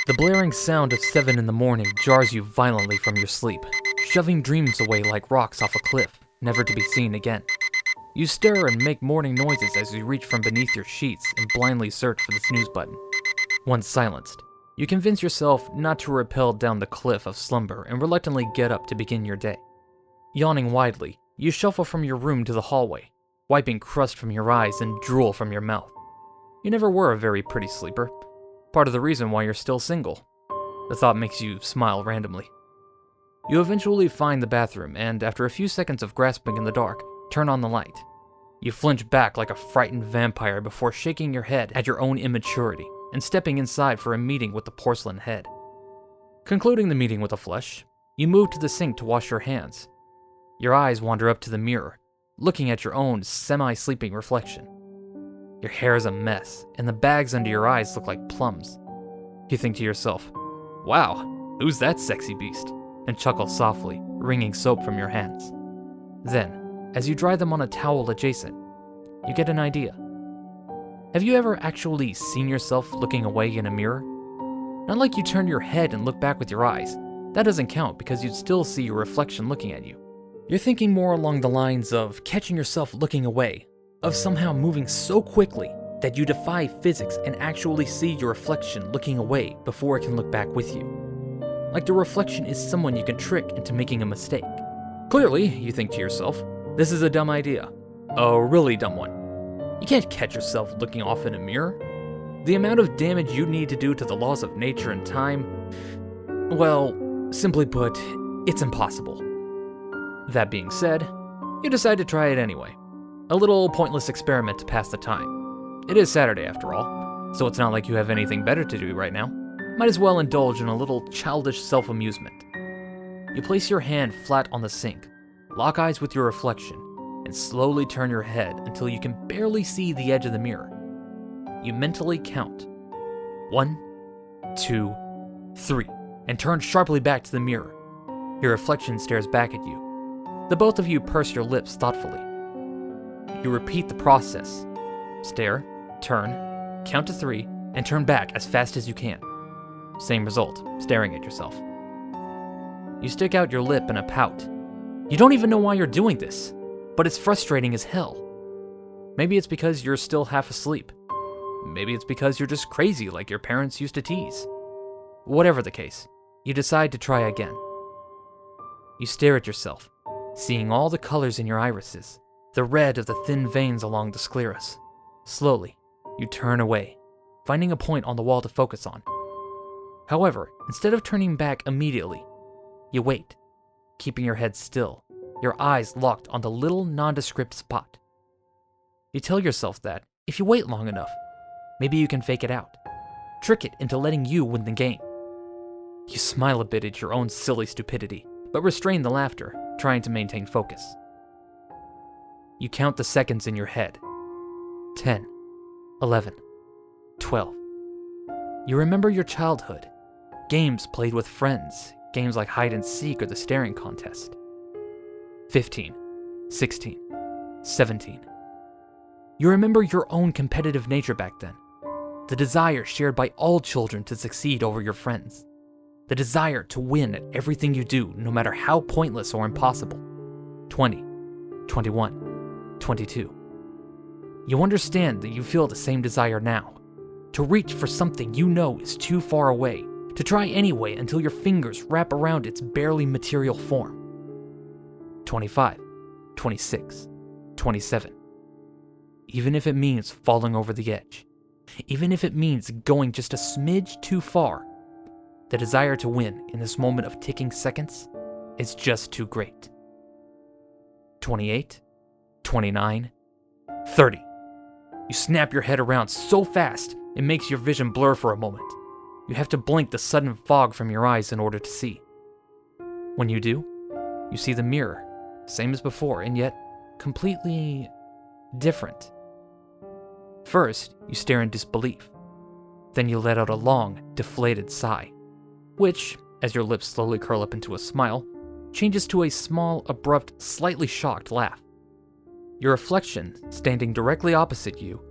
The blaring sound of 7 in the morning jars you violently from your sleep, shoving dreams away like rocks off a cliff, never to be seen again. You stir and make morning noises as you reach from beneath your sheets and blindly search for the snooze button. Once silenced, you convince yourself not to rappel down the cliff of slumber and reluctantly get up to begin your day. Yawning widely, you shuffle from your room to the hallway, wiping crust from your eyes and drool from your mouth. You never were a very pretty sleeper, part of the reason why you're still single. The thought makes you smile randomly. You eventually find the bathroom and, after a few seconds of grasping in the dark, turn on the light. You flinch back like a frightened vampire before shaking your head at your own immaturity and stepping inside for a meeting with the porcelain head. Concluding the meeting with the flesh, you move to the sink to wash your hands. Your eyes wander up to the mirror, looking at your own semi-sleeping reflection. Your hair is a mess, and the bags under your eyes look like plums. You think to yourself, "Wow, who's that sexy beast?" and chuckle softly, wringing soap from your hands. Then, as you dry them on a towel adjacent, you get an idea. Have you ever actually seen yourself looking away in a mirror? Not like you turn your head and look back with your eyes. That doesn't count because you'd still see your reflection looking at you. You're thinking more along the lines of catching yourself looking away, of somehow moving so quickly that you defy physics and actually see your reflection looking away before it can look back with you. Like the reflection is someone you can trick into making a mistake. Clearly, you think to yourself, this is a dumb idea. A really dumb one. You can't catch yourself looking off in a mirror. The amount of damage you need to do to the laws of nature and time, well, simply put, it's impossible. That being said, you decide to try it anyway. A little pointless experiment to pass the time. It is Saturday after all, so it's not like you have anything better to do right now. Might as well indulge in a little childish self-amusement. You place your hand flat on the sink, lock eyes with your reflection, and slowly turn your head until you can barely see the edge of the mirror. You mentally count 1, 2, 3, and turn sharply back to the mirror. Your reflection stares back at you. The both of you purse your lips thoughtfully. You repeat the process. Stare, turn, count to 3, and turn back as fast as you can. Same result, staring at yourself. You stick out your lip in a pout. You don't even know why you're doing this, but it's frustrating as hell. Maybe it's because you're still half asleep. Maybe it's because you're just crazy like your parents used to tease. Whatever the case, you decide to try again. You stare at yourself, seeing all the colors in your irises, the red of the thin veins along the scleras. Slowly, you turn away, finding a point on the wall to focus on. However, instead of turning back immediately, you wait, keeping your head still, your eyes locked on the little nondescript spot. You tell yourself that, if you wait long enough, maybe you can fake it out, trick it into letting you win the game. You smile a bit at your own silly stupidity, but restrain the laughter, trying to maintain focus. You count the seconds in your head. 10, 11, 12. You remember your childhood, games played with friends, games like hide and seek or the staring contest. 15, 16, 17. You remember your own competitive nature back then, the desire shared by all children to succeed over your friends, the desire to win at everything you do, no matter how pointless or impossible. 20, 21, 22. You understand that you feel the same desire now, to reach for something you know is too far away, to try anyway until your fingers wrap around its barely material form. 25, 26, 27. Even if it means falling over the edge, even if it means going just a smidge too far, the desire to win in this moment of ticking seconds is just too great. 28, 29, 30. You snap your head around so fast it makes your vision blur for a moment. You have to blink the sudden fog from your eyes in order to see. When you do, you see the mirror, same as before, and yet completely different. First, you stare in disbelief. Then you let out a long, deflated sigh, which, as your lips slowly curl up into a smile, changes to a small, abrupt, slightly shocked laugh. Your reflection, standing directly opposite you,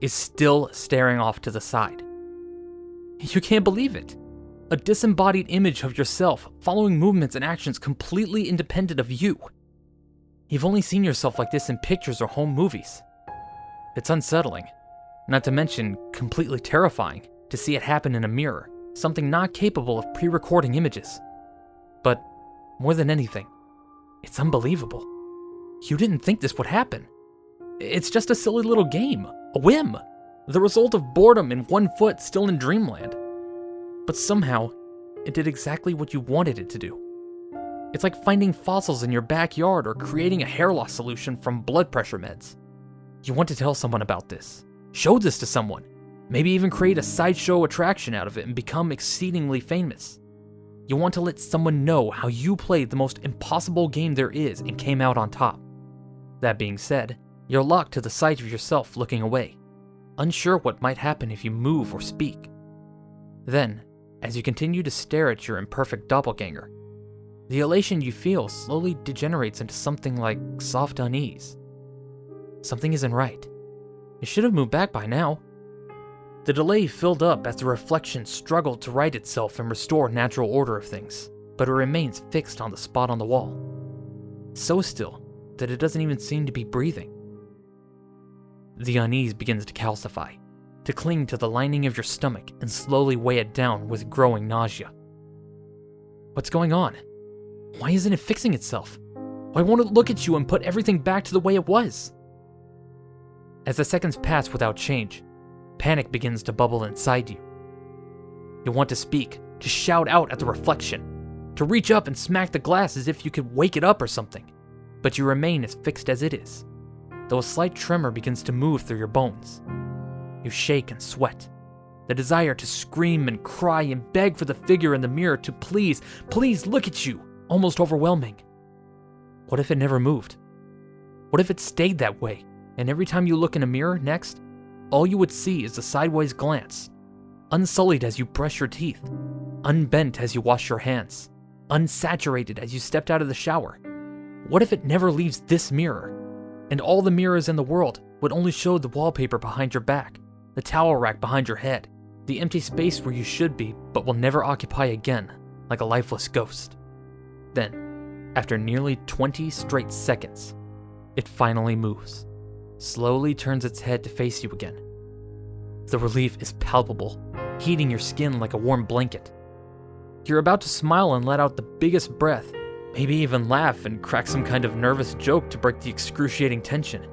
is still staring off to the side. You can't believe it. a disembodied image of yourself following movements and actions completely independent of you. You've only seen yourself like this in pictures or home movies. It's unsettling, not to mention completely terrifying to see it happen in a mirror, something not capable of pre-recording images. But more than anything, it's unbelievable. You didn't think this would happen. It's just a silly little game, a whim, the result of boredom and one foot still in dreamland. But somehow, it did exactly what you wanted it to do. It's like finding fossils in your backyard or creating a hair loss solution from blood pressure meds. You want to tell someone about this, show this to someone, maybe even create a sideshow attraction out of it and become exceedingly famous. You want to let someone know how you played the most impossible game there is and came out on top. That being said, you're locked to the sight of yourself looking away, unsure what might happen if you move or speak. Then, as you continue to stare at your imperfect doppelganger, the elation you feel slowly degenerates into something like soft unease. Something isn't right. It should have moved back by now. The delay filled up as the reflection struggled to right itself and restore natural order of things, but it remains fixed on the spot on the wall. So still that it doesn't even seem to be breathing. The unease begins to calcify, to cling to the lining of your stomach and slowly weigh it down with growing nausea. What's going on? Why isn't it fixing itself? Why won't it look at you and put everything back to the way it was? As the seconds pass without change, panic begins to bubble inside you. You want to speak, to shout out at the reflection, to reach up and smack the glass as if you could wake it up or something, but you remain as fixed as it is, though a slight tremor begins to move through your bones. You shake and sweat, the desire to scream and cry and beg for the figure in the mirror to please look at you, almost overwhelming. What if it never moved? What if it stayed that way, and every time you look in a mirror next, all you would see is a sideways glance, unsullied as you brush your teeth, unbent as you wash your hands, unsaturated as you stepped out of the shower? What if it never leaves this mirror, and all the mirrors in the world would only show the wallpaper behind your back, the towel rack behind your head, the empty space where you should be but will never occupy again, like a lifeless ghost? Then, after nearly 20 straight seconds, it finally moves, slowly turns its head to face you again. The relief is palpable, heating your skin like a warm blanket. You're about to smile and let out the biggest breath, maybe even laugh and crack some kind of nervous joke to break the excruciating tension.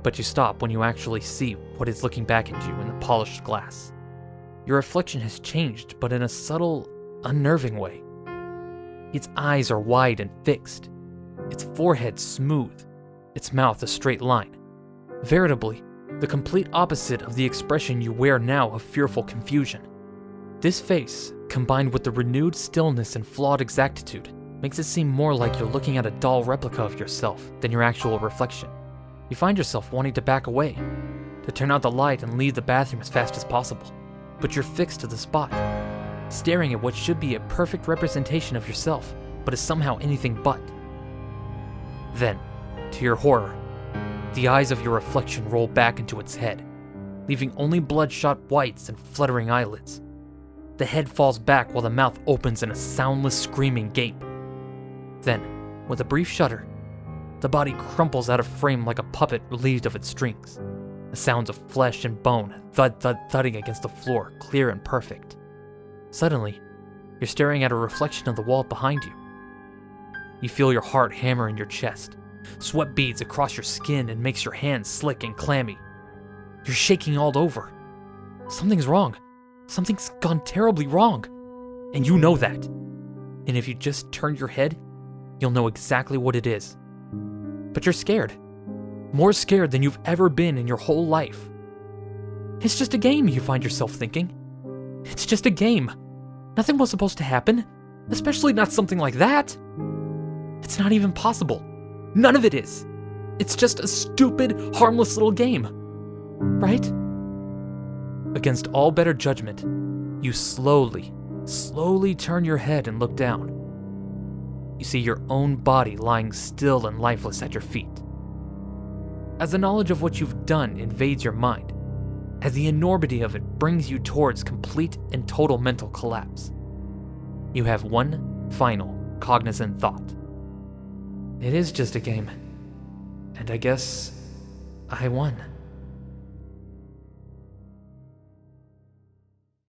But you stop when you actually see what is looking back at you in the polished glass. Your reflection has changed, but in a subtle, unnerving way. Its eyes are wide and fixed, its forehead smooth, its mouth a straight line. Veritably, the complete opposite of the expression you wear now of fearful confusion. This face, combined with the renewed stillness and flawed exactitude, makes it seem more like you're looking at a doll replica of yourself than your actual reflection. You find yourself wanting to back away, to turn out the light and leave the bathroom as fast as possible. But you're fixed to the spot, staring at what should be a perfect representation of yourself, but is somehow anything but. Then, to your horror, the eyes of your reflection roll back into its head, leaving only bloodshot whites and fluttering eyelids. The head falls back while the mouth opens in a soundless screaming gape. Then, with a brief shudder, the body crumples out of frame like a puppet relieved of its strings. The sounds of flesh and bone thudding against the floor, clear and perfect. Suddenly, you're staring at a reflection of the wall behind you. You feel your heart hammer in your chest. Sweat beads across your skin and makes your hands slick and clammy. You're shaking all over. Something's wrong. Something's gone terribly wrong. And you know that. And if you just turn your head, you'll know exactly what it is. But you're scared. More scared than you've ever been in your whole life. It's just a game, you find yourself thinking. It's just a game. Nothing was supposed to happen, especially not something like that. It's not even possible. None of it is. It's just a stupid, harmless little game. Right? Against all better judgment, you slowly turn your head and look down. You see your own body lying still and lifeless at your feet. As the knowledge of what you've done invades your mind, as the enormity of it brings you towards complete and total mental collapse. You have one final, cognizant thought. It is just a game, and I guess I won.